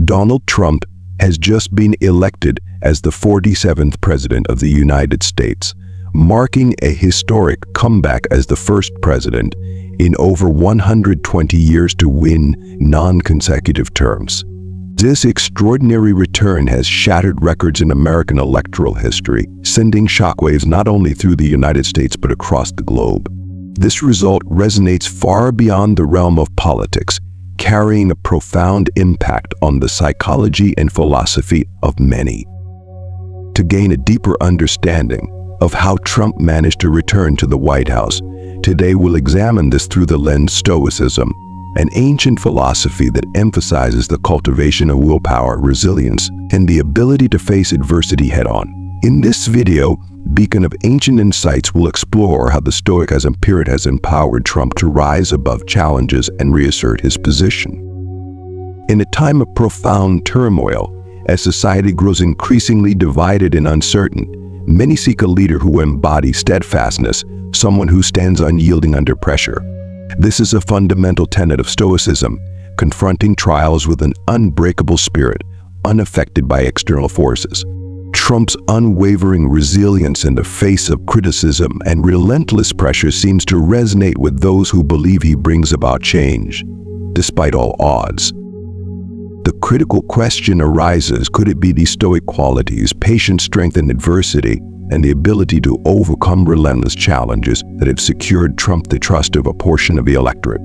Donald Trump has just been elected as the 47th President of the United States, marking a historic comeback as the first president in over 120 years to win non-consecutive terms. This extraordinary return has shattered records in American electoral history, sending shockwaves not only through the United States but across the globe. This result resonates far beyond the realm of politics, carrying a profound impact on the psychology and philosophy of many. To gain a deeper understanding of how Trump managed to return to the White House, today we'll examine this through the lens Stoicism, an ancient philosophy that emphasizes the cultivation of willpower, resilience, and the ability to face adversity head-on. In this video, Beacon of Ancient Insights will explore how the Stoic spirit has empowered Trump to rise above challenges and reassert his position. In a time of profound turmoil, as society grows increasingly divided and uncertain, many seek a leader who embodies steadfastness, someone who stands unyielding under pressure. This is a fundamental tenet of Stoicism, confronting trials with an unbreakable spirit, unaffected by external forces. Trump's unwavering resilience in the face of criticism and relentless pressure seems to resonate with those who believe he brings about change, despite all odds. The critical question arises, could it be these Stoic qualities, patience, strength in adversity, and the ability to overcome relentless challenges that have secured Trump the trust of a portion of the electorate?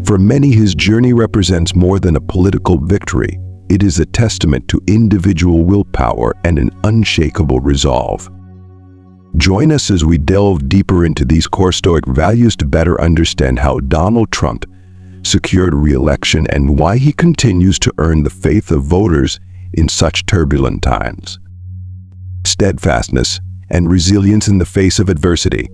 For many, his journey represents more than a political victory. It is a testament to individual willpower and an unshakable resolve. Join us as we delve deeper into these core Stoic values to better understand how Donald Trump secured re-election and why he continues to earn the faith of voters in such turbulent times. Steadfastness and resilience in the face of adversity.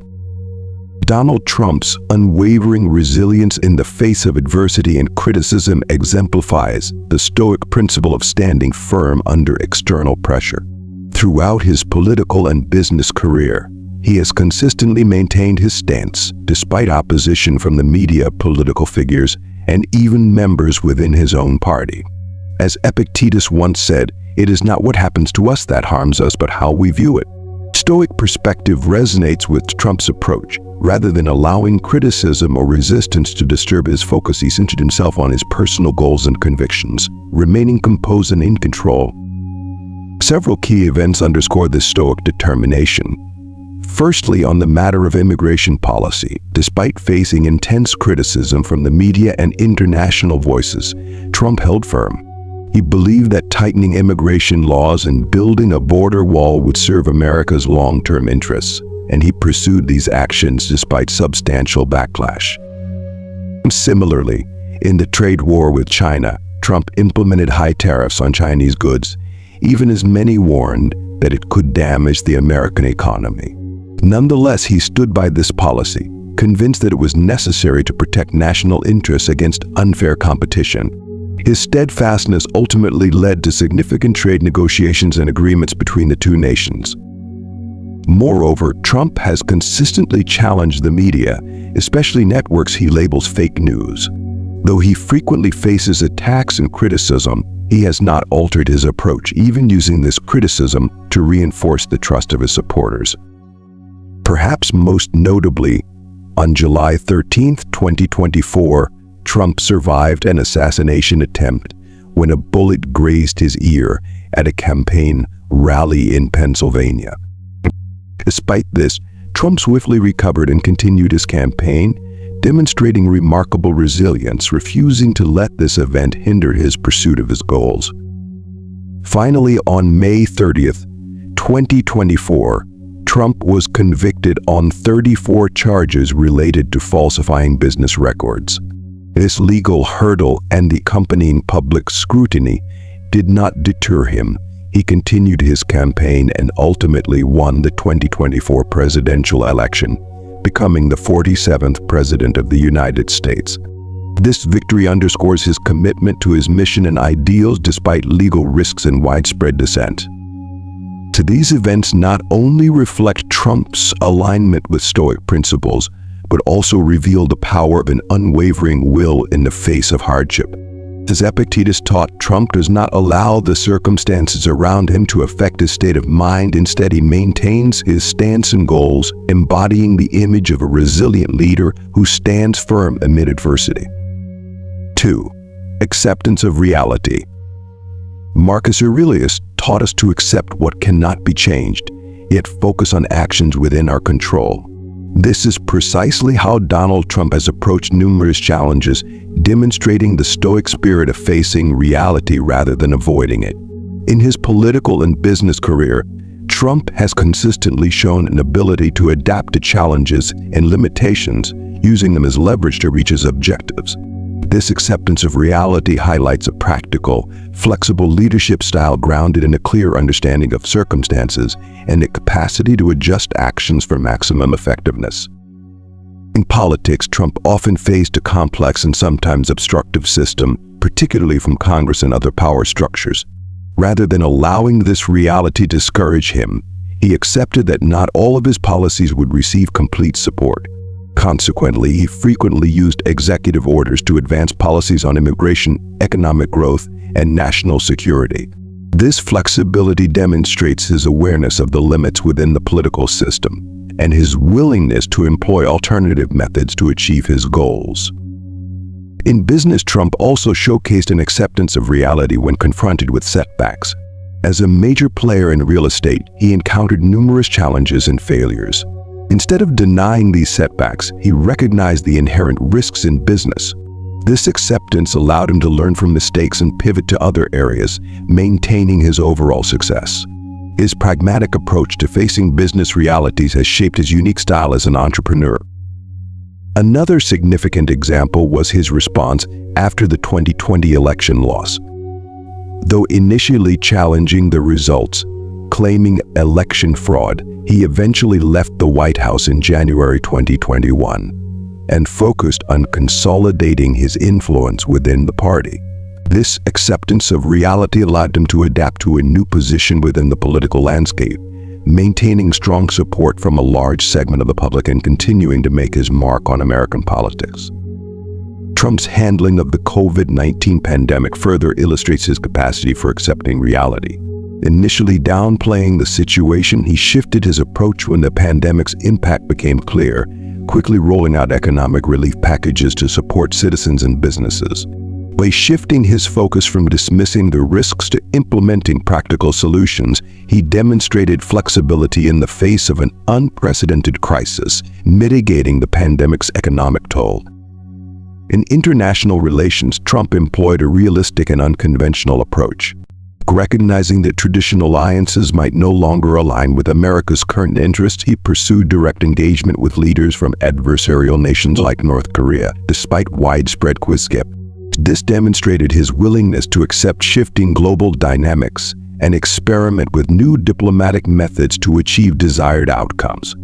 Donald Trump's unwavering resilience in the face of adversity and criticism exemplifies the Stoic principle of standing firm under external pressure. Throughout his political and business career, he has consistently maintained his stance, despite opposition from the media, political figures, and even members within his own party. As Epictetus once said, "It is not what happens to us that harms us, but how we view it." Stoic perspective resonates with Trump's approach. Rather than allowing criticism or resistance to disturb his focus, he centered himself on his personal goals and convictions, remaining composed and in control. Several key events underscore this Stoic determination. Firstly, on the matter of immigration policy, despite facing intense criticism from the media and international voices, Trump held firm. He believed that tightening immigration laws and building a border wall would serve America's long-term interests, and he pursued these actions despite substantial backlash. Similarly, in the trade war with China, Trump implemented high tariffs on Chinese goods, even as many warned that it could damage the American economy. Nonetheless, he stood by this policy, convinced that it was necessary to protect national interests against unfair competition. His steadfastness ultimately led to significant trade negotiations and agreements between the two nations. Moreover, Trump has consistently challenged the media, especially networks he labels fake news. Though he frequently faces attacks and criticism, he has not altered his approach, even using this criticism to reinforce the trust of his supporters. Perhaps most notably, on July 13, 2024, Trump survived an assassination attempt when a bullet grazed his ear at a campaign rally in Pennsylvania. Despite this, Trump swiftly recovered and continued his campaign, demonstrating remarkable resilience, refusing to let this event hinder his pursuit of his goals. Finally, on May 30th, 2024, Trump was convicted on 34 charges related to falsifying business records. This legal hurdle and the accompanying public scrutiny did not deter him. He continued his campaign and ultimately won the 2024 presidential election, becoming the 47th President of the United States. This victory underscores his commitment to his mission and ideals despite legal risks and widespread dissent. These events not only reflect Trump's alignment with Stoic principles, but also reveal the power of an unwavering will in the face of hardship. As Epictetus taught, Trump does not allow the circumstances around him to affect his state of mind. Instead, he maintains his stance and goals, embodying the image of a resilient leader who stands firm amid adversity. 2. Acceptance of reality. Marcus Aurelius taught us to accept what cannot be changed, yet focus on actions within our control. This is precisely how Donald Trump has approached numerous challenges, demonstrating the Stoic spirit of facing reality rather than avoiding it. In his political and business career, Trump has consistently shown an ability to adapt to challenges and limitations, using them as leverage to reach his objectives. This acceptance of reality highlights a practical, flexible leadership style grounded in a clear understanding of circumstances and a capacity to adjust actions for maximum effectiveness. In politics, Trump often faced a complex and sometimes obstructive system, particularly from Congress and other power structures. Rather than allowing this reality to discourage him, he accepted that not all of his policies would receive complete support. Consequently, he frequently used executive orders to advance policies on immigration, economic growth, and national security. This flexibility demonstrates his awareness of the limits within the political system and his willingness to employ alternative methods to achieve his goals. In business, Trump also showcased an acceptance of reality when confronted with setbacks. As a major player in real estate, he encountered numerous challenges and failures. Instead of denying these setbacks, he recognized the inherent risks in business. This acceptance allowed him to learn from mistakes and pivot to other areas, maintaining his overall success. His pragmatic approach to facing business realities has shaped his unique style as an entrepreneur. Another significant example was his response after the 2020 election loss. Though initially challenging the results, claiming election fraud, he eventually left the White House in January 2021 and focused on consolidating his influence within the party. This acceptance of reality allowed him to adapt to a new position within the political landscape, maintaining strong support from a large segment of the public and continuing to make his mark on American politics. Trump's handling of the COVID-19 pandemic further illustrates his capacity for accepting reality. Initially downplaying the situation, he shifted his approach when the pandemic's impact became clear, quickly rolling out economic relief packages to support citizens and businesses. By shifting his focus from dismissing the risks to implementing practical solutions, he demonstrated flexibility in the face of an unprecedented crisis, mitigating the pandemic's economic toll. In international relations, Trump employed a realistic and unconventional approach. Recognizing that traditional alliances might no longer align with America's current interests, he pursued direct engagement with leaders from adversarial nations like North Korea, despite widespread quizskip. This demonstrated his willingness to accept shifting global dynamics and experiment with new diplomatic methods to achieve desired outcomes.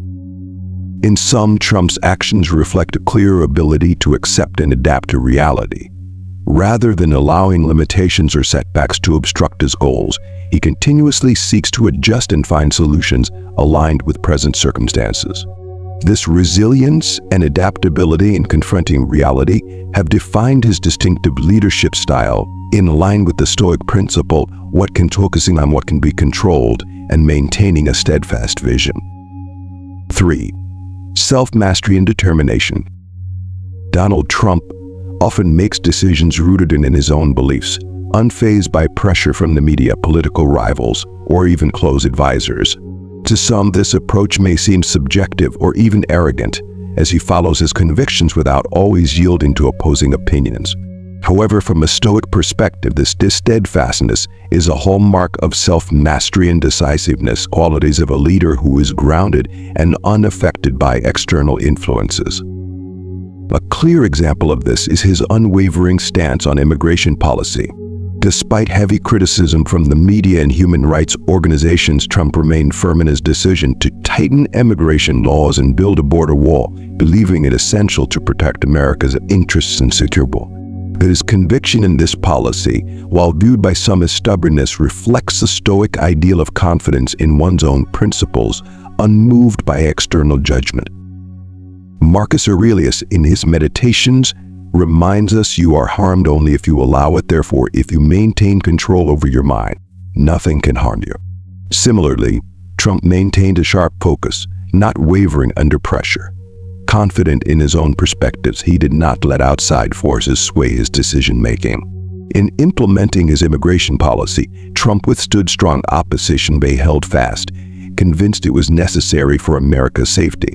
In sum, Trump's actions reflect a clear ability to accept and adapt to reality. Rather than allowing limitations or setbacks to obstruct his goals, he continuously seeks to adjust and find solutions aligned with present circumstances. This resilience and adaptability in confronting reality have defined his distinctive leadership style, in line with the Stoic principle, focusing on what can be controlled and maintaining a steadfast vision. 3. Self-mastery and determination. Donald Trump often makes decisions rooted in his own beliefs, unfazed by pressure from the media, political rivals, or even close advisors. To some, this approach may seem subjective or even arrogant, as he follows his convictions without always yielding to opposing opinions. However, from a Stoic perspective, this steadfastness is a hallmark of self-mastery and decisiveness, qualities of a leader who is grounded and unaffected by external influences. A clear example of this is his unwavering stance on immigration policy. Despite heavy criticism from the media and human rights organizations, Trump remained firm in his decision to tighten immigration laws and build a border wall, believing it essential to protect America's interests and security. His conviction in this policy, while viewed by some as stubbornness, reflects the Stoic ideal of confidence in one's own principles, unmoved by external judgment. Marcus Aurelius, in his Meditations, reminds us you are harmed only if you allow it. Therefore, if you maintain control over your mind, nothing can harm you. Similarly, Trump maintained a sharp focus, not wavering under pressure. Confident in his own perspectives, he did not let outside forces sway his decision-making. In implementing his immigration policy, Trump withstood strong opposition but held fast, convinced it was necessary for America's safety.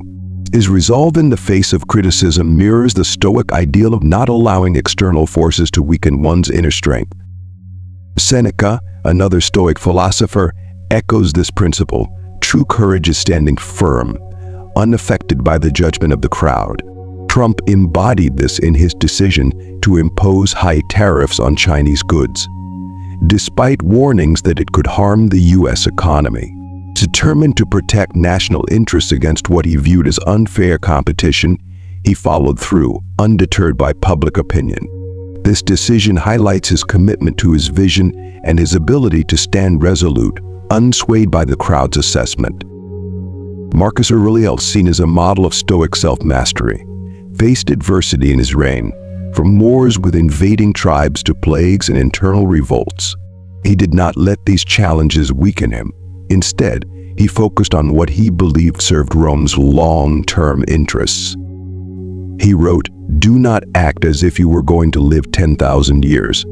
His resolve in the face of criticism mirrors the Stoic ideal of not allowing external forces to weaken one's inner strength. Seneca, another Stoic philosopher, echoes this principle. True courage is standing firm, unaffected by the judgment of the crowd. Trump embodied this in his decision to impose high tariffs on Chinese goods, despite warnings that it could harm the U.S. economy. Determined to protect national interests against what he viewed as unfair competition, he followed through, undeterred by public opinion. This decision highlights his commitment to his vision and his ability to stand resolute, unswayed by the crowd's assessment. Marcus Aurelius, seen as a model of Stoic self-mastery, faced adversity in his reign, from wars with invading tribes to plagues and internal revolts. He did not let these challenges weaken him. Instead, he focused on what he believed served Rome's long-term interests. He wrote, "Do not act as if you were going to live 10,000 years.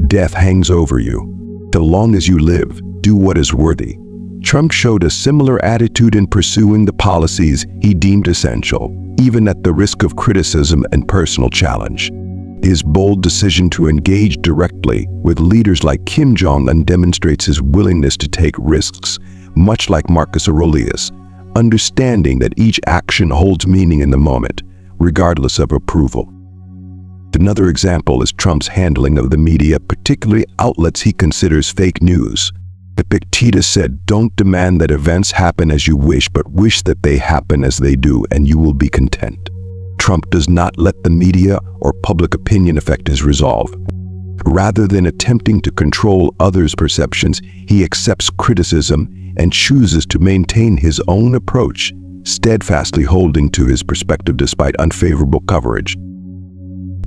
Death hangs over you. So long as you live, do what is worthy." Trump showed a similar attitude in pursuing the policies he deemed essential, even at the risk of criticism and personal challenge. His bold decision to engage directly with leaders like Kim Jong-un demonstrates his willingness to take risks, much like Marcus Aurelius, understanding that each action holds meaning in the moment, regardless of approval. Another example is Trump's handling of the media, particularly outlets he considers fake news. Epictetus said, "Don't demand that events happen as you wish, but wish that they happen as they do, and you will be content." Trump does not let the media or public opinion affect his resolve. Rather than attempting to control others' perceptions, he accepts criticism and chooses to maintain his own approach, steadfastly holding to his perspective despite unfavorable coverage.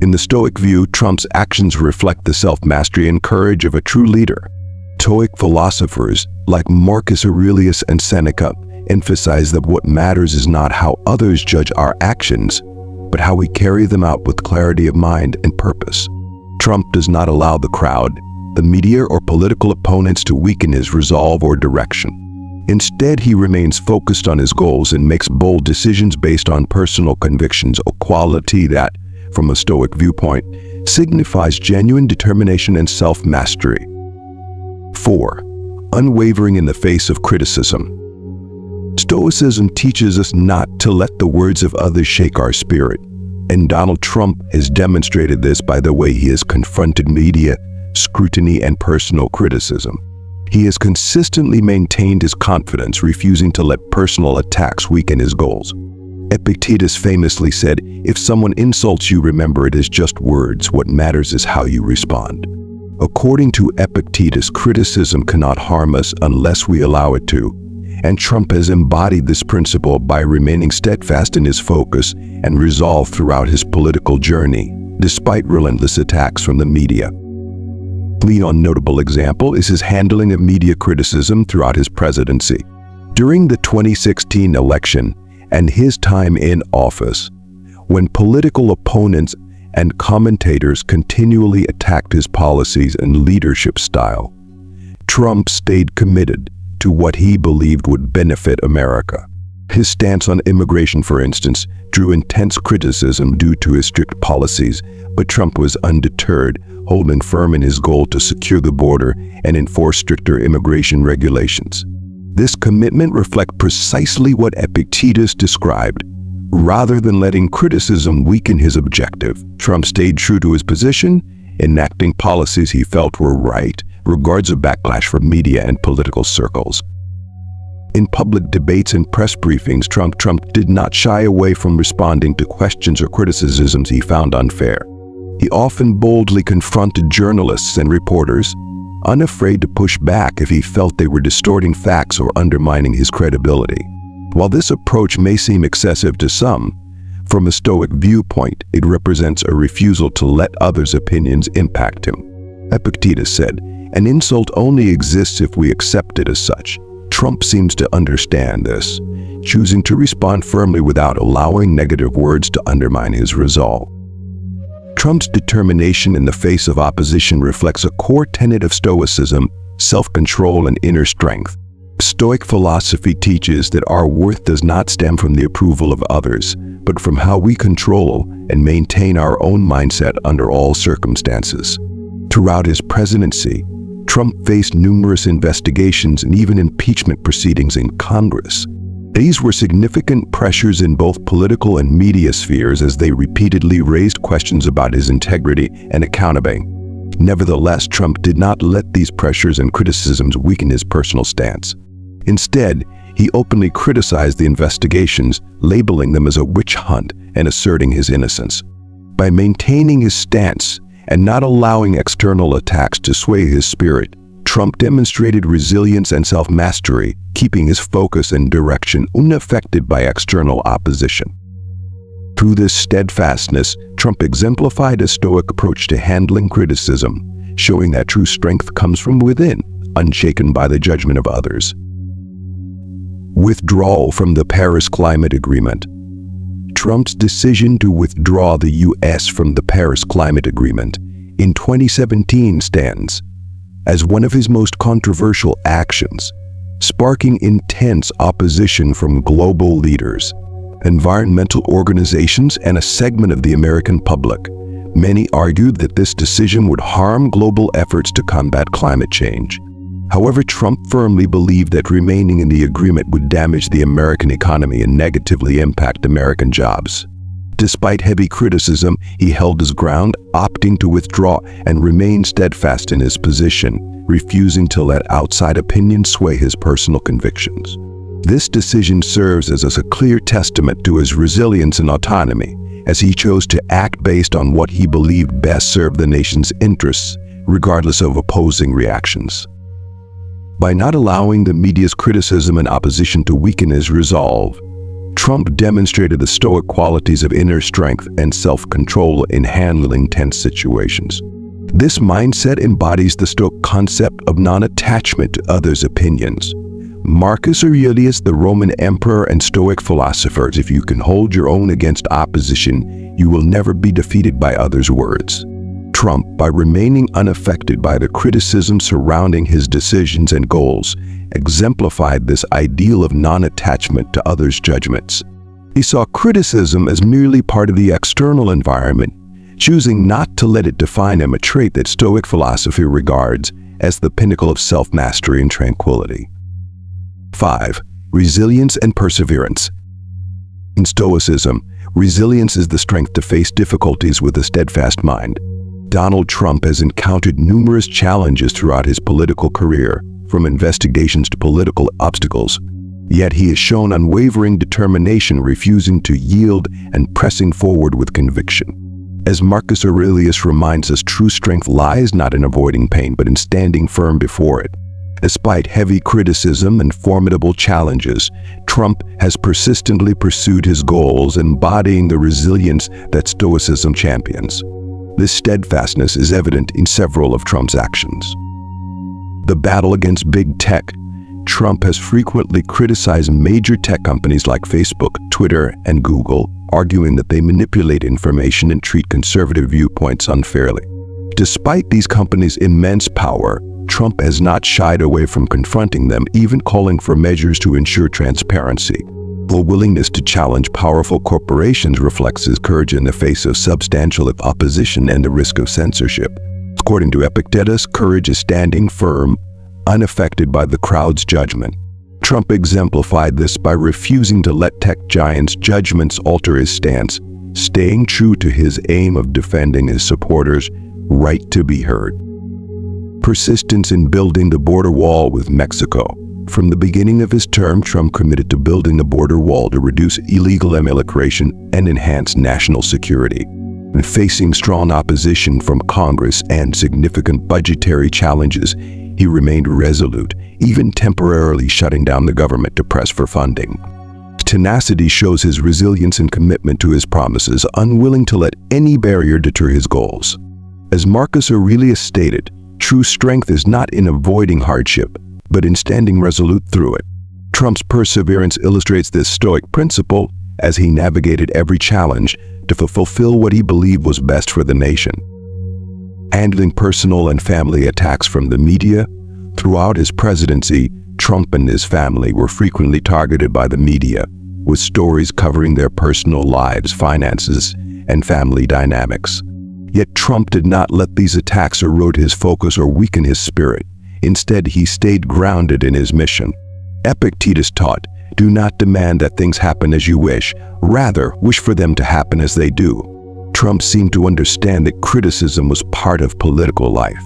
In the Stoic view, Trump's actions reflect the self-mastery and courage of a true leader. Stoic philosophers like Marcus Aurelius and Seneca emphasize that what matters is not how others judge our actions, but how we carry them out with clarity of mind and purpose. Trump does not allow the crowd, the media, or political opponents to weaken his resolve or direction. Instead, he remains focused on his goals and makes bold decisions based on personal convictions, a quality that, from a Stoic viewpoint, signifies genuine determination and self-mastery. 4. Unwavering in the face of criticism. Stoicism teaches us not to let the words of others shake our spirit, and Donald Trump has demonstrated this by the way he has confronted media, scrutiny, and personal criticism. He has consistently maintained his confidence, refusing to let personal attacks weaken his goals. Epictetus famously said, "If someone insults you, remember it is just words. What matters is how you respond." According to Epictetus, criticism cannot harm us unless we allow it to, and Trump has embodied this principle by remaining steadfast in his focus and resolve throughout his political journey, despite relentless attacks from the media. One notable example is his handling of media criticism throughout his presidency. During the 2016 election and his time in office, when political opponents and commentators continually attacked his policies and leadership style, Trump stayed committed to what he believed would benefit America. His stance on immigration, for instance, drew intense criticism due to his strict policies, but Trump was undeterred, holding firm in his goal to secure the border and enforce stricter immigration regulations. This commitment reflects precisely what Epictetus described. Rather than letting criticism weaken his objective, Trump stayed true to his position, enacting policies he felt were right, regardless of backlash from media and political circles. In public debates and press briefings, Trump did not shy away from responding to questions or criticisms he found unfair. He often boldly confronted journalists and reporters, unafraid to push back if he felt they were distorting facts or undermining his credibility. While this approach may seem excessive to some, From a Stoic viewpoint, it represents a refusal to let others' opinions impact him. Epictetus said, "An insult only exists if we accept it as such." Trump seems to understand this, choosing to respond firmly without allowing negative words to undermine his resolve. Trump's determination in the face of opposition reflects a core tenet of Stoicism: self-control and inner strength. Stoic philosophy teaches that our worth does not stem from the approval of others, but from how we control and maintain our own mindset under all circumstances. Throughout his presidency, Trump faced numerous investigations and even impeachment proceedings in Congress. These were significant pressures in both political and media spheres as they repeatedly raised questions about his integrity and accountability. Nevertheless, Trump did not let these pressures and criticisms weaken his personal stance. Instead, he openly criticized the investigations, labeling them as a witch hunt and asserting his innocence. By maintaining his stance and not allowing external attacks to sway his spirit, Trump demonstrated resilience and self-mastery, keeping his focus and direction unaffected by external opposition. Through this steadfastness, Trump exemplified a Stoic approach to handling criticism, showing that true strength comes from within, unshaken by the judgment of others. Withdrawal from the Paris Climate Agreement. Trump's decision to withdraw the U.S. from the Paris Climate Agreement in 2017 stands as one of his most controversial actions, sparking intense opposition from global leaders, environmental organizations, and a segment of the American public. Many argued that this decision would harm global efforts to combat climate change. However, Trump firmly believed that remaining in the agreement would damage the American economy and negatively impact American jobs. Despite heavy criticism, he held his ground, opting to withdraw and remain steadfast in his position, refusing to let outside opinions sway his personal convictions. This decision serves as a clear testament to his resilience and autonomy, as he chose to act based on what he believed best served the nation's interests, regardless of opposing reactions. By not allowing the media's criticism and opposition to weaken his resolve, Trump demonstrated the Stoic qualities of inner strength and self-control in handling tense situations. This mindset embodies the Stoic concept of non-attachment to others' opinions. Marcus Aurelius, the Roman emperor and Stoic philosophers, "If you can hold your own against opposition, you will never be defeated by others' words." Trump, by remaining unaffected by the criticism surrounding his decisions and goals, exemplified this ideal of non-attachment to others' judgments. He saw criticism as merely part of the external environment, choosing not to let it define him, a trait that Stoic philosophy regards as the pinnacle of self-mastery and tranquility. 5. Resilience and perseverance. In Stoicism, resilience is the strength to face difficulties with a steadfast mind. Donald Trump has encountered numerous challenges throughout his political career, from investigations to political obstacles. Yet he has shown unwavering determination, refusing to yield and pressing forward with conviction. As Marcus Aurelius reminds us, true strength lies not in avoiding pain, but in standing firm before it. Despite heavy criticism and formidable challenges, Trump has persistently pursued his goals, embodying the resilience that Stoicism champions. This steadfastness is evident in several of Trump's actions. The battle against big tech. Trump has frequently criticized major tech companies like Facebook, Twitter, and Google, arguing that they manipulate information and treat conservative viewpoints unfairly. Despite these companies' immense power, Trump has not shied away from confronting them, even calling for measures to ensure transparency. The willingness to challenge powerful corporations reflects his courage in the face of substantial opposition and the risk of censorship. According to Epictetus, courage is standing firm, unaffected by the crowd's judgment. Trump exemplified this by refusing to let tech giants' judgments alter his stance, staying true to his aim of defending his supporters' right to be heard. Persistence in building the border wall with Mexico. From the beginning of his term, Trump committed to building a border wall to reduce illegal immigration and enhance national security. And facing strong opposition from Congress and significant budgetary challenges, he remained resolute, even temporarily shutting down the government to press for funding. tenacity shows his resilience and commitment to his promises, unwilling to let any barrier deter his goals. As Marcus Aurelius stated, true strength is not in avoiding hardship, but in standing resolute through it. Trump's perseverance illustrates this Stoic principle as he navigated every challenge to fulfill what he believed was best for the nation. Handling personal and family attacks from the media, throughout his presidency, Trump and his family were frequently targeted by the media, with stories covering their personal lives, finances, and family dynamics. Yet Trump did not let these attacks erode his focus or weaken his spirit. Instead, he stayed grounded in his mission. Epictetus taught, "Do not demand that things happen as you wish, rather wish for them to happen as they do." Trump seemed to understand that criticism was part of political life,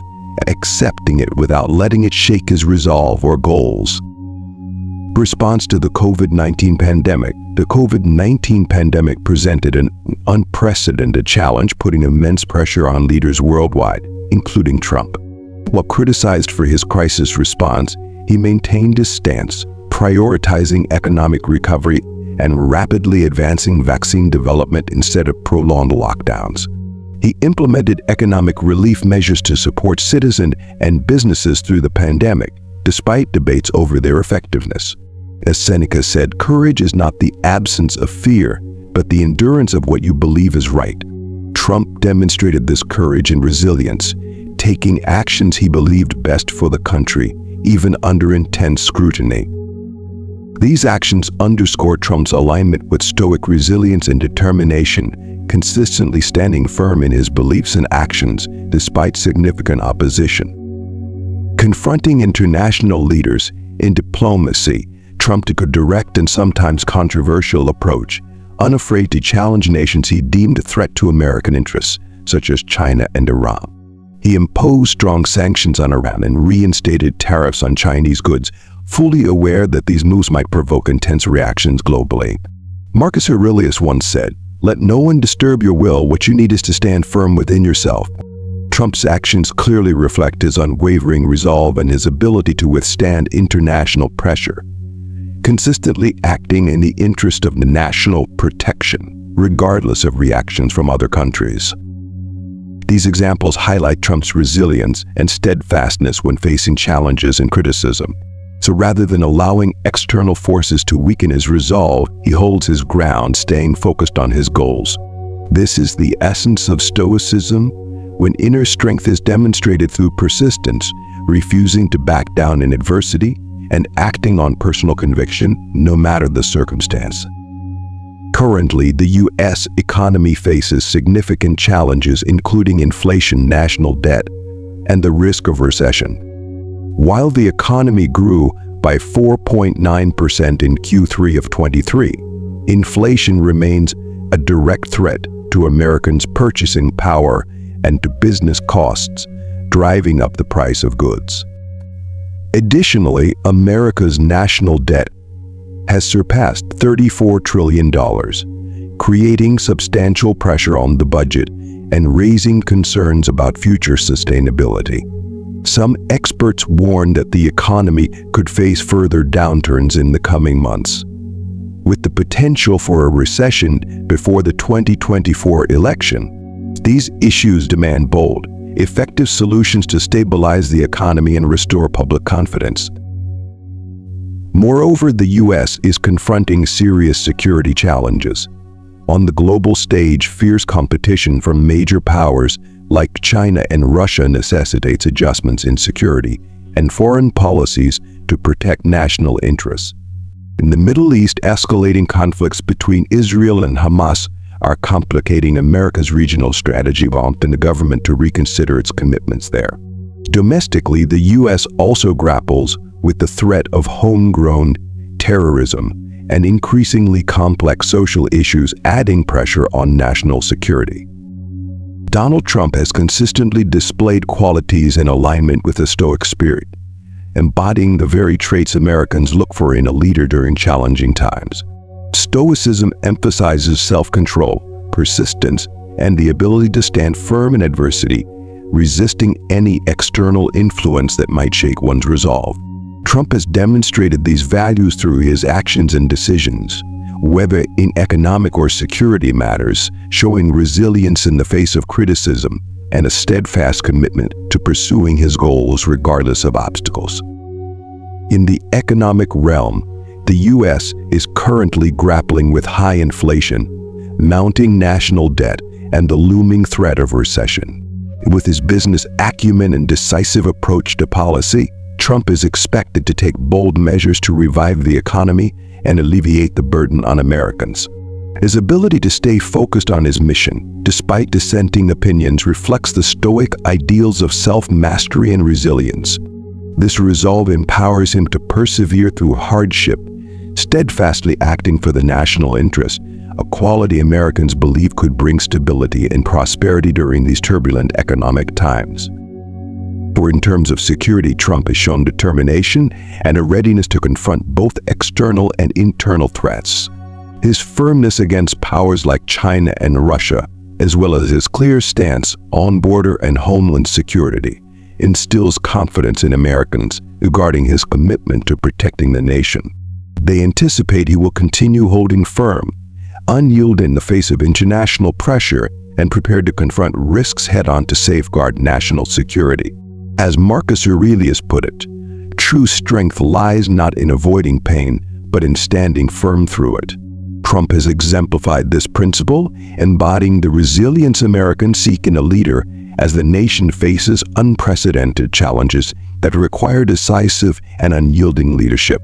accepting it without letting it shake his resolve or goals. Response to the COVID-19 pandemic. The COVID-19 pandemic presented an unprecedented challenge, putting immense pressure on leaders worldwide, including Trump. While criticized for his crisis response, he maintained his stance, prioritizing economic recovery and rapidly advancing vaccine development instead of prolonged lockdowns. He implemented economic relief measures to support citizens and businesses through the pandemic, despite debates over their effectiveness. As Seneca said, "Courage is not the absence of fear, but the endurance of what you believe is right." Trump demonstrated this courage and resilience, taking actions he believed best for the country, even under intense scrutiny. These actions underscore Trump's alignment with Stoic resilience and determination, consistently standing firm in his beliefs and actions despite significant opposition. Confronting international leaders in diplomacy, Trump took a direct and sometimes controversial approach, unafraid to challenge nations he deemed a threat to American interests, such as China and Iran. He imposed strong sanctions on Iran and reinstated tariffs on Chinese goods, fully aware that these moves might provoke intense reactions globally. Marcus Aurelius once said, "Let no one disturb your will. What you need is to stand firm within yourself." Trump's actions clearly reflect his unwavering resolve and his ability to withstand international pressure, consistently acting in the interest of national protection, regardless of reactions from other countries. These examples highlight Trump's resilience and steadfastness when facing challenges and criticism. So rather than allowing external forces to weaken his resolve, he holds his ground, staying focused on his goals. This is the essence of Stoicism, when inner strength is demonstrated through persistence, refusing to back down in adversity, and acting on personal conviction, no matter the circumstance. Currently, the U.S. economy faces significant challenges, including inflation, national debt, and the risk of recession. While the economy grew by 4.9% in Q3 of 23, inflation remains a direct threat to Americans' purchasing power and to business costs, driving up the price of goods. Additionally, America's national debt has surpassed $34 trillion, creating substantial pressure on the budget and raising concerns about future sustainability. Some experts warn that the economy could face further downturns in the coming months, with the potential for a recession before the 2024 election. These issues demand bold, effective solutions to stabilize the economy and restore public confidence. Moreover, the U.S. is confronting serious security challenges. On the global stage, fierce competition from major powers like China and Russia necessitates adjustments in security and foreign policies to protect national interests. In the Middle East, escalating conflicts between Israel and Hamas are complicating America's regional strategy, prompting the government to reconsider its commitments there. Domestically, the U.S. also grapples with the threat of homegrown terrorism and increasingly complex social issues, adding pressure on national security. Donald Trump has consistently displayed qualities in alignment with the Stoic spirit, embodying the very traits Americans look for in a leader during challenging times. Stoicism emphasizes self-control, persistence, and the ability to stand firm in adversity, resisting any external influence that might shake one's resolve. Trump has demonstrated these values through his actions and decisions, whether in economic or security matters, showing resilience in the face of criticism and a steadfast commitment to pursuing his goals regardless of obstacles. In the economic realm, the U.S. is currently grappling with high inflation, mounting national debt, and the looming threat of recession. With his business acumen and decisive approach to policy, Trump is expected to take bold measures to revive the economy and alleviate the burden on Americans. His ability to stay focused on his mission, despite dissenting opinions, reflects the Stoic ideals of self-mastery and resilience. This resolve empowers him to persevere through hardship, steadfastly acting for the national interest, a quality Americans believe could bring stability and prosperity during these turbulent economic times. For in terms of security, Trump has shown determination and a readiness to confront both external and internal threats. His firmness against powers like China and Russia, as well as his clear stance on border and homeland security, instills confidence in Americans regarding his commitment to protecting the nation. They anticipate he will continue holding firm, unyielding in the face of international pressure, and prepared to confront risks head-on to safeguard national security. As Marcus Aurelius put it, true strength lies not in avoiding pain, but in standing firm through it. Trump has exemplified this principle, embodying the resilience Americans seek in a leader as the nation faces unprecedented challenges that require decisive and unyielding leadership.